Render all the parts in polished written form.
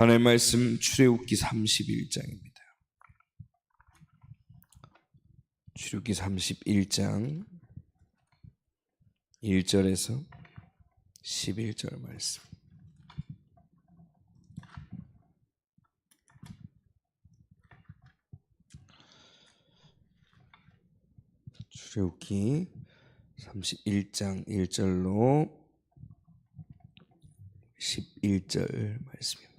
하나님의 말씀 출애굽기 31장입니다. 출애굽기 31장 1절에서 11절 말씀. 출애굽기 31장 1절로 11절 말씀입니다.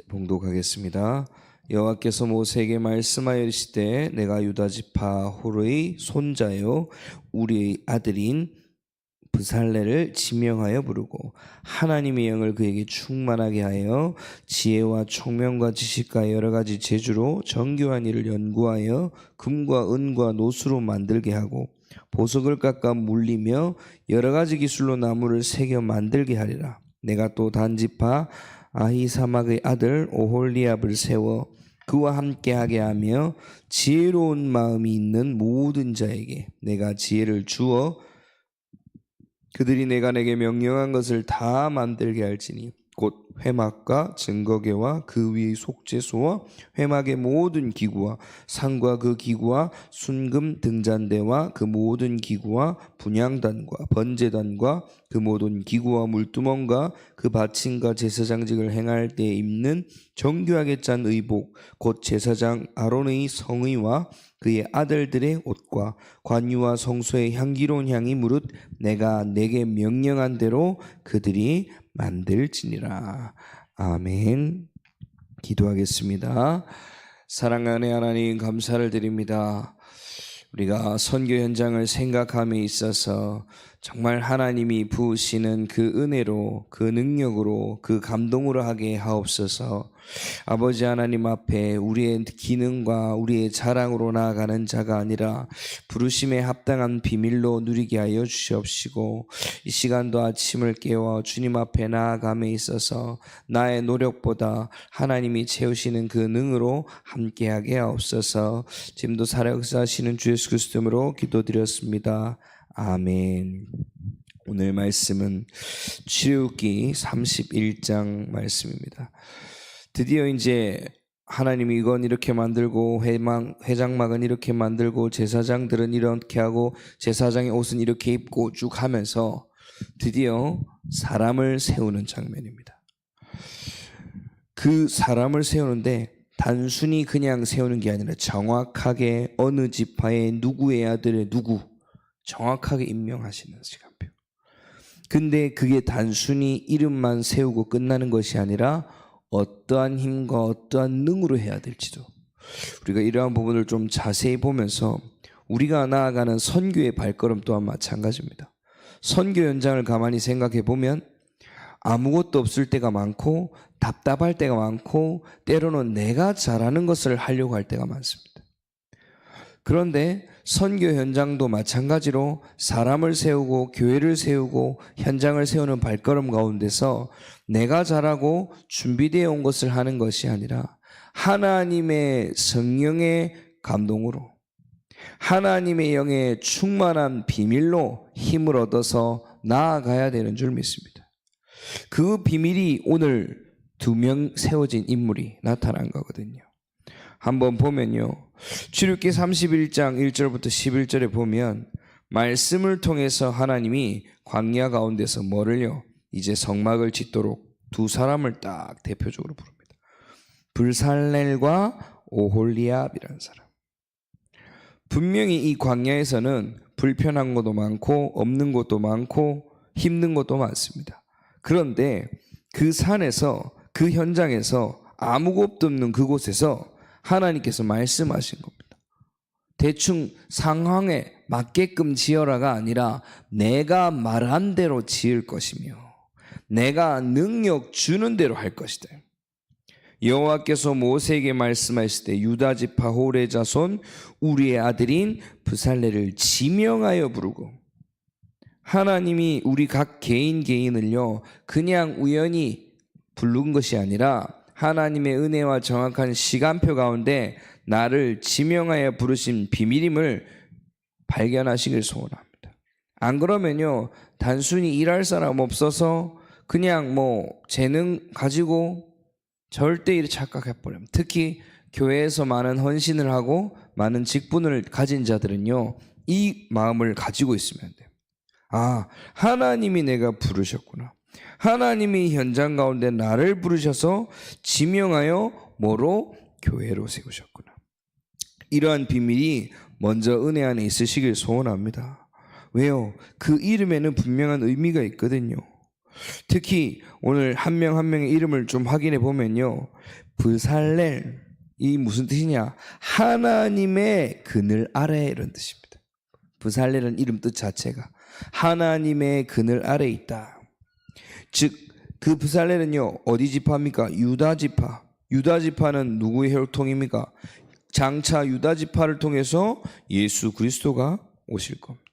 봉독하겠습니다. 여호와께서 모세에게 말씀하여 이르시되 내가 유다 지파 홀의 손자요 우리의 아들인 브살레를 지명하여 부르고 하나님의 영을 그에게 충만하게 하여 지혜와 총명과 지식과 여러 가지 재주로 정교한 일을 연구하여 금과 은과 노수로 만들게 하고 보석을 깎아 물리며 여러 가지 기술로 나무를 새겨 만들게 하리라. 내가 또 단지파 아히사막의 아들 오홀리압을 세워 그와 함께하게 하며 지혜로운 마음이 있는 모든 자에게 내가 지혜를 주어 그들이 내가 내게 명령한 것을 다 만들게 할지니 곧 회막과 증거계와 그 위의 속죄소와 회막의 모든 기구와 상과 그 기구와 순금 등잔대와 그 모든 기구와 분향단과 번제단과 그 모든 기구와 물두멍과 그 받침과 제사장직을 행할 때 입는 정교하게 짠 의복 곧 제사장 아론의 성의와 그의 아들들의 옷과 관유와 성소의 향기로운 향이 무릇 내가 내게 명령한 대로 그들이 만들지니라. 아멘. 기도하겠습니다. 사랑하는 하나님 감사를 드립니다. 우리가 선교 현장을 생각함에 있어서 정말 하나님이 부으시는 그 은혜로 그 능력으로 그 감동으로 하게 하옵소서. 아버지 하나님 앞에 우리의 기능과 우리의 자랑으로 나아가는 자가 아니라 부르심에 합당한 비밀로 누리게 하여 주시옵시고 이 시간도 아침을 깨워 주님 앞에 나아감에 있어서 나의 노력보다 하나님이 채우시는 그 능으로 함께하게 하옵소서. 지금도 살아역사하시는 주 예수 그리스도 이름으로 기도드렸습니다. 아멘. 오늘 말씀은 출애굽기 31장 말씀입니다. 드디어 이제 하나님이 이건 이렇게 만들고 회장막은 이렇게 만들고 제사장들은 이렇게 하고 제사장의 옷은 이렇게 입고 쭉 하면서 드디어 사람을 세우는 장면입니다. 그 사람을 세우는데 단순히 그냥 세우는 게 아니라 정확하게 어느 지파의 누구의 아들의 누구 정확하게 임명하시는 시간표. 근데 그게 단순히 이름만 세우고 끝나는 것이 아니라 어떠한 힘과 어떠한 능으로 해야 될지도 우리가 이러한 부분을 좀 자세히 보면서 우리가 나아가는 선교의 발걸음 또한 마찬가지입니다. 선교 현장을 가만히 생각해 보면 아무것도 없을 때가 많고 답답할 때가 많고 때로는 내가 잘하는 것을 하려고 할 때가 많습니다. 그런데 선교 현장도 마찬가지로 사람을 세우고 교회를 세우고 현장을 세우는 발걸음 가운데서 내가 잘하고 준비되어 온 것을 하는 것이 아니라 하나님의 성령의 감동으로 하나님의 영의 충만한 비밀로 힘을 얻어서 나아가야 되는 줄 믿습니다. 그 비밀이 오늘 2명 세워진 인물이 나타난 거거든요. 한번 보면요. 출애굽기 31장 1절부터 11절에 보면 말씀을 통해서 하나님이 광야 가운데서 뭐를요? 이제 성막을 짓도록 두 사람을 딱 대표적으로 부릅니다. 브살렐과 오홀리압이라는 사람. 분명히 이 광야에서는 불편한 것도 많고 없는 것도 많고 힘든 것도 많습니다. 그런데 그 산에서 그 현장에서 아무것도 없는 그곳에서 하나님께서 말씀하신 겁니다. 대충 상황에 맞게끔 지어라가 아니라 내가 말한 대로 지을 것이며 내가 능력 주는 대로 할 것이다. 여호와께서 모세에게 말씀하실 때 유다 지파 홀의 자손 우리의 아들인 브살레를 지명하여 부르고 하나님이 우리 각 개인을요 그냥 우연히 부른 것이 아니라 하나님의 은혜와 정확한 시간표 가운데 나를 지명하여 부르신 비밀임을 발견하시길 소원합니다. 안 그러면요 단순히 일할 사람 없어서 그냥 뭐 재능 가지고 절대 이렇게 착각해버려요. 특히 교회에서 많은 헌신을 하고 많은 직분을 가진 자들은요, 이 마음을 가지고 있으면 돼요. 아, 하나님이 내가 부르셨구나. 하나님이 현장 가운데 나를 부르셔서 지명하여 뭐로? 교회로 세우셨구나. 이러한 비밀이 먼저 은혜 안에 있으시길 소원합니다. 왜요? 그 이름에는 분명한 의미가 있거든요. 특히 오늘 한 명 한 명의 이름을 좀 확인해 보면요, 브살렐, 이 무슨 뜻이냐? 하나님의 그늘 아래, 이런 뜻입니다. 브살렐은 이름 뜻 자체가 하나님의 그늘 아래 있다. 즉 그 브살렐은요, 어디 지파입니까? 유다 지파. 유다 지파는 누구의 혈통입니까? 장차 유다 지파를 통해서 예수 그리스도가 오실 겁니다.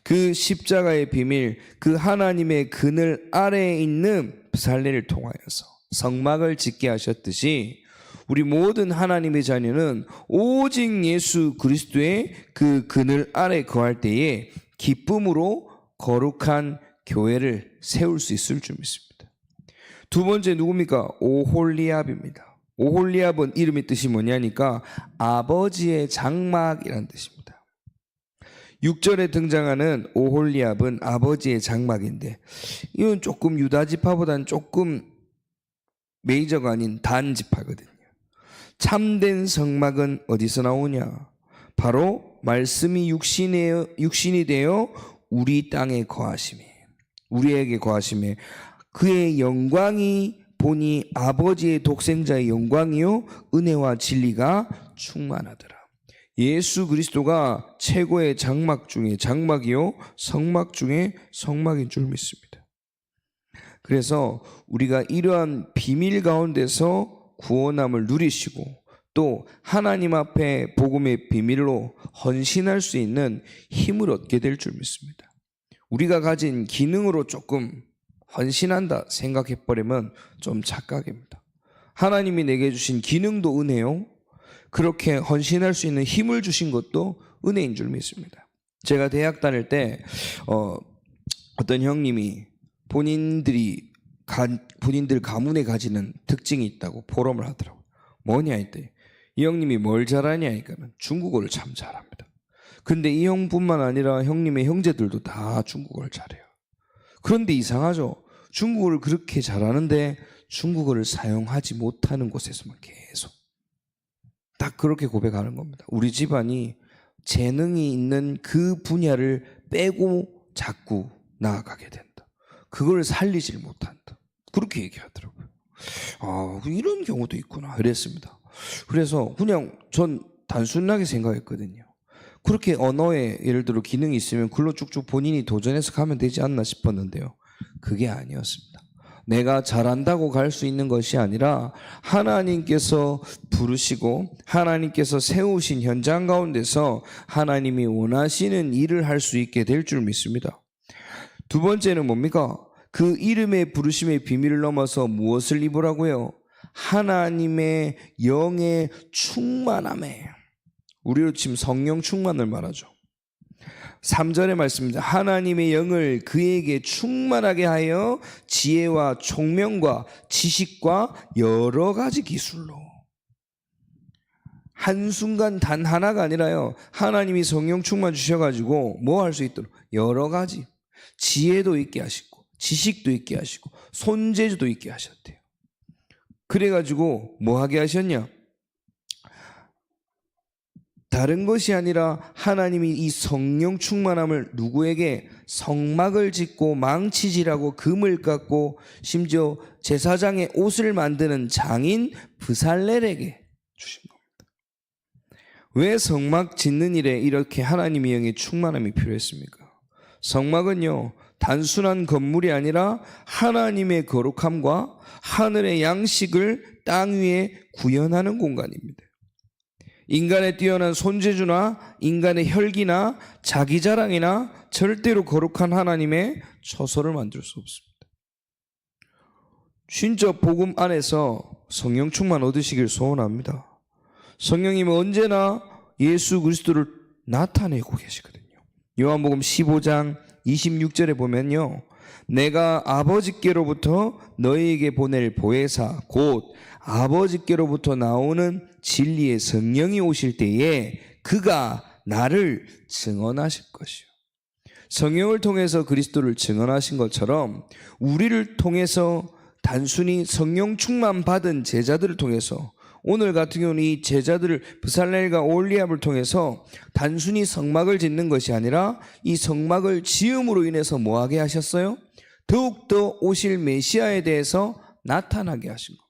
그 십자가의 비밀, 그 하나님의 그늘 아래에 있는 브살렐을 통하여서 성막을 짓게 하셨듯이 우리 모든 하나님의 자녀는 오직 예수 그리스도의 그 그늘 아래 거할 때에 기쁨으로 거룩한 교회를 세울 수 있을 줄 믿습니다. 두 번째 누굽니까? 오홀리압입니다. 오홀리압은 이름의 뜻이 뭐냐니까 아버지의 장막이라는 뜻입니다. 6절에 등장하는 오홀리압은 아버지의 장막인데, 이건 조금 유다지파보다는 조금 메이저가 아닌 단지파거든요. 참된 성막은 어디서 나오냐? 바로 말씀이 육신이 되어 우리 땅에 거하심에, 우리에게 거하심에, 그의 영광이 보니 아버지의 독생자의 영광이요 은혜와 진리가 충만하더라. 예수 그리스도가 최고의 장막 중에 장막이요 성막 중에 성막인 줄 믿습니다. 그래서 우리가 이러한 비밀 가운데서 구원함을 누리시고 또 하나님 앞에 복음의 비밀로 헌신할 수 있는 힘을 얻게 될 줄 믿습니다. 우리가 가진 기능으로 조금 헌신한다 생각해버리면 좀 착각입니다. 하나님이 내게 주신 기능도 은혜요, 그렇게 헌신할 수 있는 힘을 주신 것도 은혜인 줄 믿습니다. 제가 대학 다닐 때 어떤 형님이 본인들 가문에 가지는 특징이 있다고 포럼을 하더라고요. 뭐냐 했더니 이 형님이 뭘 잘하냐 하니까 중국어를 참 잘합니다. 근데 이 형뿐만 아니라 형님의 형제들도 다 중국어를 잘해요. 그런데 이상하죠. 중국어를 그렇게 잘하는데 중국어를 사용하지 못하는 곳에서만 계속 딱 그렇게 고백하는 겁니다. 우리 집안이 재능이 있는 그 분야를 빼고 자꾸 나아가게 된다. 그걸 살리질 못한다. 그렇게 얘기하더라고요. 아, 이런 경우도 있구나 이랬습니다. 그래서 그냥 전 단순하게 생각했거든요. 그렇게 언어에 예를 들어 기능이 있으면 글로 쭉쭉 본인이 도전해서 가면 되지 않나 싶었는데요. 그게 아니었습니다. 내가 잘한다고 갈 수 있는 것이 아니라 하나님께서 부르시고 하나님께서 세우신 현장 가운데서 하나님이 원하시는 일을 할 수 있게 될 줄 믿습니다. 두 번째는 뭡니까? 그 이름의 부르심의 비밀을 넘어서 무엇을 입으라고요? 하나님의 영의 충만함에, 우리로 치면 성령 충만을 말하죠. 3절의 말씀입니다. 하나님의 영을 그에게 충만하게 하여 지혜와 총명과 지식과 여러 가지 기술로. 한순간 단 하나가 아니라요, 하나님이 성령 충만 주셔가지고 뭐 할 수 있도록 여러 가지 지혜도 있게 하시고 지식도 있게 하시고 손재주도 있게 하셨대요. 그래가지고 뭐 하게 하셨냐? 다른 것이 아니라 하나님이 이 성령 충만함을 누구에게? 성막을 짓고 망치질하고 금을 깎고 심지어 제사장의 옷을 만드는 장인 브살렐에게 주신 겁니다. 왜 성막 짓는 일에 이렇게 하나님의 영의 충만함이 필요했습니까? 성막은요, 단순한 건물이 아니라 하나님의 거룩함과 하늘의 양식을 땅 위에 구현하는 공간입니다. 인간의 뛰어난 손재주나 인간의 혈기나 자기 자랑이나 절대로 거룩한 하나님의 처소를 만들 수 없습니다. 진짜 복음 안에서 성령 충만 얻으시길 소원합니다. 성령님은 언제나 예수 그리스도를 나타내고 계시거든요. 요한복음 15장 26절에 보면요, 내가 아버지께로부터 너희에게 보낼 보혜사 곧 아버지께로부터 나오는 진리의 성령이 오실 때에 그가 나를 증언하실 것이요. 성령을 통해서 그리스도를 증언하신 것처럼 우리를 통해서 단순히 성령 충만 받은 제자들을 통해서 오늘 같은 경우는 이 제자들을 브살렐과 오홀리압을 통해서 단순히 성막을 짓는 것이 아니라 이 성막을 지음으로 인해서 뭐하게 하셨어요? 더욱더 오실 메시아에 대해서 나타나게 하신 겁니다.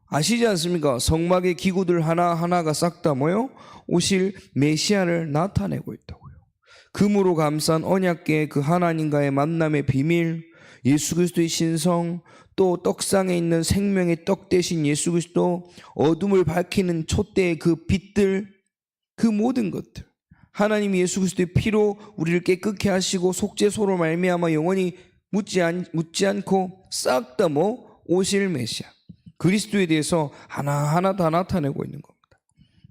아시지 않습니까? 성막의 기구들 하나하나가 싹 다 뭐요? 오실 메시아를 나타내고 있다고요. 금으로 감싼 언약궤 그 하나님과의 만남의 비밀, 예수 그리스도의 신성, 또 떡상에 있는 생명의 떡 대신 예수 그리스도, 어둠을 밝히는 촛대의 그 빛들, 그 모든 것들, 하나님 예수 그리스도의 피로 우리를 깨끗게 하시고 속죄소로 말미암아 영원히 묻지 않고 싹 다 뭐 오실 메시아 그리스도에 대해서 하나하나 다 나타내고 있는 겁니다.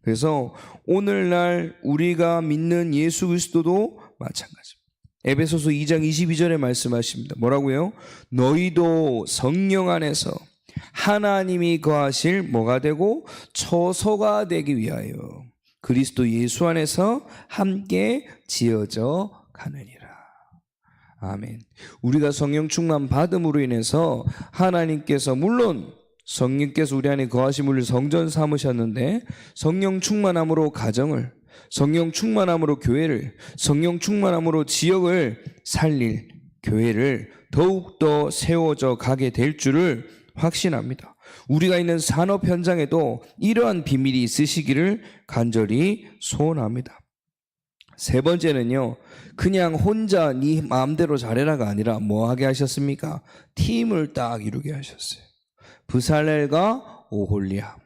그래서 오늘날 우리가 믿는 예수 그리스도도 마찬가지입니다. 에베소서 2장 22절에 말씀하십니다. 뭐라고요? 너희도 성령 안에서 하나님이 거하실 뭐가 되고 처소가 되기 위하여 그리스도 예수 안에서 함께 지어져 가느니라. 아멘. 우리가 성령 충만 받음으로 인해서 하나님께서 물론 성령께서 우리 안에 거하심을 성전 삼으셨는데 성령 충만함으로 가정을, 성령 충만함으로 교회를, 성령 충만함으로 지역을 살릴 교회를 더욱더 세워져 가게 될 줄을 확신합니다. 우리가 있는 산업 현장에도 이러한 비밀이 있으시기를 간절히 소원합니다. 세 번째는요, 그냥 혼자 네 마음대로 잘해라가 아니라 뭐 하게 하셨습니까? 팀을 딱 이루게 하셨어요. 브살렐과 오홀리압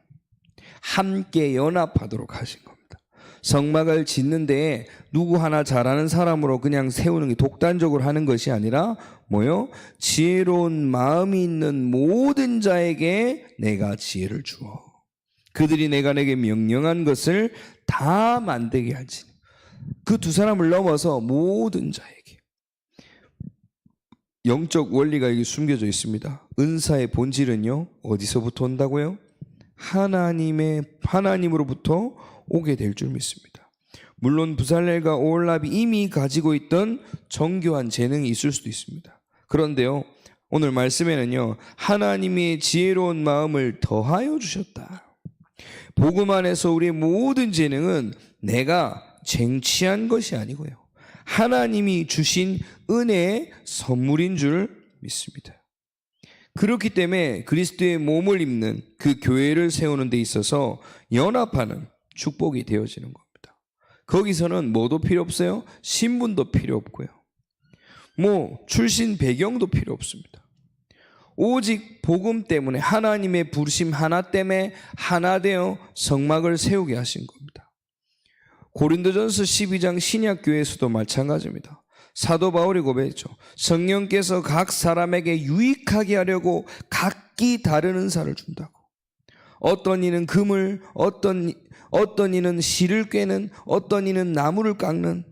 함께 연합하도록 하신 겁니다. 성막을 짓는 데에 누구 하나 잘하는 사람으로 그냥 세우는 게 독단적으로 하는 것이 아니라 뭐요? 지혜로운 마음이 있는 모든 자에게 내가 지혜를 주어 그들이 내게 명령한 것을 다 만들게 할지니. 그 두 사람을 넘어서 모든 자에게 영적 원리가 여기 숨겨져 있습니다. 은사의 본질은요, 어디서부터 온다고요? 하나님으로부터 오게 될 줄 믿습니다. 물론 브살렐과 오홀리압이 이미 가지고 있던 정교한 재능이 있을 수도 있습니다. 그런데요, 오늘 말씀에는요, 하나님의 지혜로운 마음을 더하여 주셨다. 복음 안에서 우리의 모든 재능은 내가 쟁취한 것이 아니고요, 하나님이 주신 은혜의 선물인 줄 믿습니다. 그렇기 때문에 그리스도의 몸을 입는 그 교회를 세우는 데 있어서 연합하는 축복이 되어지는 겁니다. 거기서는 뭐도 필요 없어요? 신분도 필요 없고요, 뭐 출신 배경도 필요 없습니다. 오직 복음 때문에 하나님의 부르심 하나 때문에 하나 되어 성막을 세우게 하신 겁니다. 고린도전서 12장 신약교회에서도 마찬가지입니다. 사도 바울이 고백했죠. 성령께서 각 사람에게 유익하게 하려고 각기 다른 은사를 준다고. 어떤 이는 금을, 어떤 이는 실을 꿰는, 어떤 이는 나무를 깎는.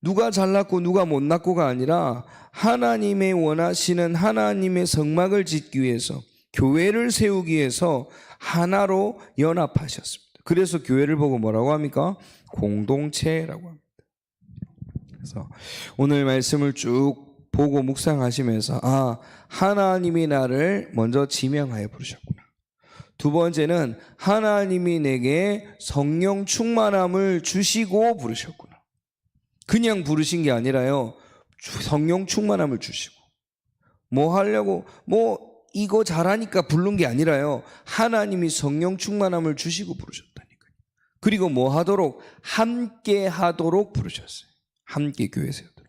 누가 잘났고 누가 못났고가 아니라 하나님의 원하시는 하나님의 성막을 짓기 위해서, 교회를 세우기 위해서 하나로 연합하셨습니다. 그래서 교회를 보고 뭐라고 합니까? 공동체라고 합니다. 그래서 오늘 말씀을 쭉 보고 묵상하시면서 하나님이 나를 먼저 지명하여 부르셨구나. 두 번째는 하나님이 내게 성령 충만함을 주시고 부르셨구나. 그냥 부르신 게 아니라요, 성령 충만함을 주시고 뭐 하려고 이거 잘하니까 부른 게 아니라요, 하나님이 성령 충만함을 주시고 부르셨다니까요. 그리고 뭐 하도록? 함께 하도록 부르셨어요. 함께 교회 세우도록.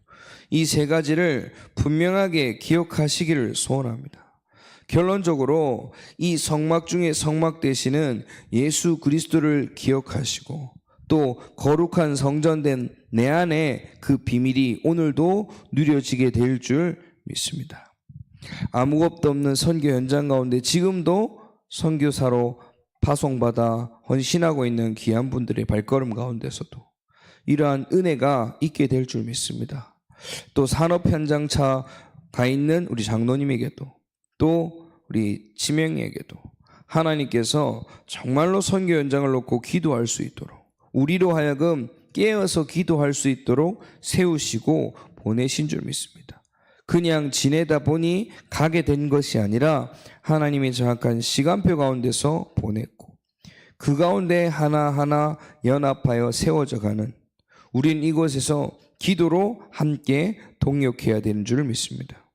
이 세 가지를 분명하게 기억하시기를 소원합니다. 결론적으로 이 성막 중에 성막 되시는 예수 그리스도를 기억하시고 또 거룩한 성전된 내 안에 그 비밀이 오늘도 누려지게 될 줄 믿습니다. 아무것도 없는 선교 현장 가운데 지금도 선교사로 파송받아 헌신하고 있는 귀한 분들의 발걸음 가운데서도 이러한 은혜가 있게 될 줄 믿습니다. 또 산업 현장차 가 있는 우리 장로님에게도 또 우리 지명이에게도 하나님께서 정말로 선교 현장을 놓고 기도할 수 있도록 우리로 하여금 깨어서 기도할 수 있도록 세우시고 보내신 줄 믿습니다. 그냥 지내다 보니 가게 된 것이 아니라 하나님이 정확한 시간표 가운데서 보냈고 그 가운데 하나하나 연합하여 세워져 가는 우린 이곳에서 기도로 함께 동역해야 되는 줄 믿습니다.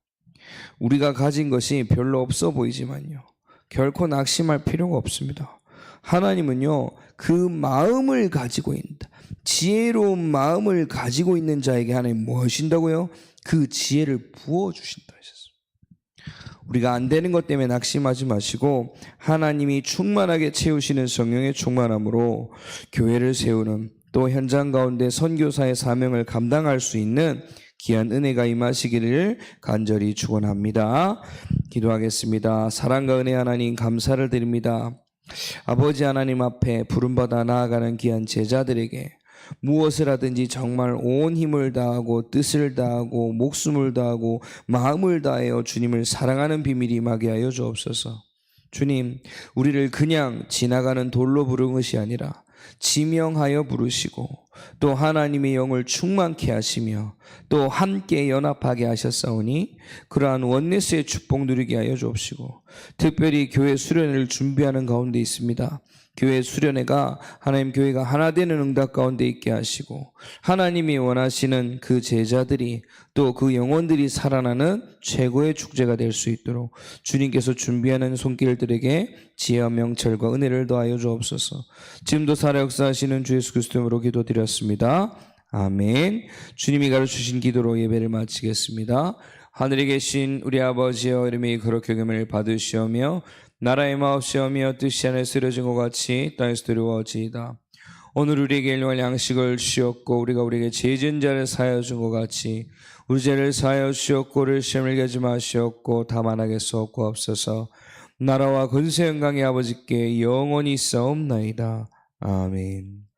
우리가 가진 것이 별로 없어 보이지만요, 결코 낙심할 필요가 없습니다. 하나님은요, 그 마음을 가지고 있다, 지혜로운 마음을 가지고 있는 자에게 하나님 뭐 하신다고요? 그 지혜를 부어주신다 하셨습니다. 우리가 안 되는 것 때문에 낙심하지 마시고 하나님이 충만하게 채우시는 성령의 충만함으로 교회를 세우는 또 현장 가운데 선교사의 사명을 감당할 수 있는 귀한 은혜가 임하시기를 간절히 축원합니다. 기도하겠습니다. 사랑과 은혜 하나님 감사를 드립니다. 아버지 하나님 앞에 부름받아 나아가는 귀한 제자들에게 무엇을 하든지 정말 온 힘을 다하고 뜻을 다하고 목숨을 다하고 마음을 다하여 주님을 사랑하는 비밀이 임하게 하여 주옵소서. 주님, 우리를 그냥 지나가는 돌로 부른 것이 아니라 지명하여 부르시고 또 하나님의 영을 충만케 하시며 또 함께 연합하게 하셨사오니 그러한 원네스의 축복 누리게 하여 주옵시고 특별히 교회 수련회를 준비하는 가운데 있습니다. 교회 수련회가 하나님 교회가 하나 되는 응답 가운데 있게 하시고 하나님이 원하시는 그 제자들이 또 그 영혼들이 살아나는 최고의 축제가 될 수 있도록 주님께서 준비하는 손길들에게 지혜와 명철과 은혜를 더하여 주옵소서. 지금도 살아 역사하시는 주 예수 그리스도 이름으로 기도드렸습니다. 아멘. 주님이 가르치신 기도로 예배를 마치겠습니다. 하늘에 계신 우리 아버지여, 이름이 거룩히 여김을 받으시오며 나라의 마옵시오며 뜻이 하늘에서 이루어진 것 같이 땅에서도 이루어지이다. 오늘 우리에게 일용할 양식을 주셨고 우리가 우리에게 죄 지은 자를 사하여 준 것 같이 우리 죄를 사하여 주셨고 우리를 시험을 하지 마시었고 다만 하게 쏘옵소서. 나라와 권세 영광의 아버지께 영원히 있사옵나이다. 아멘.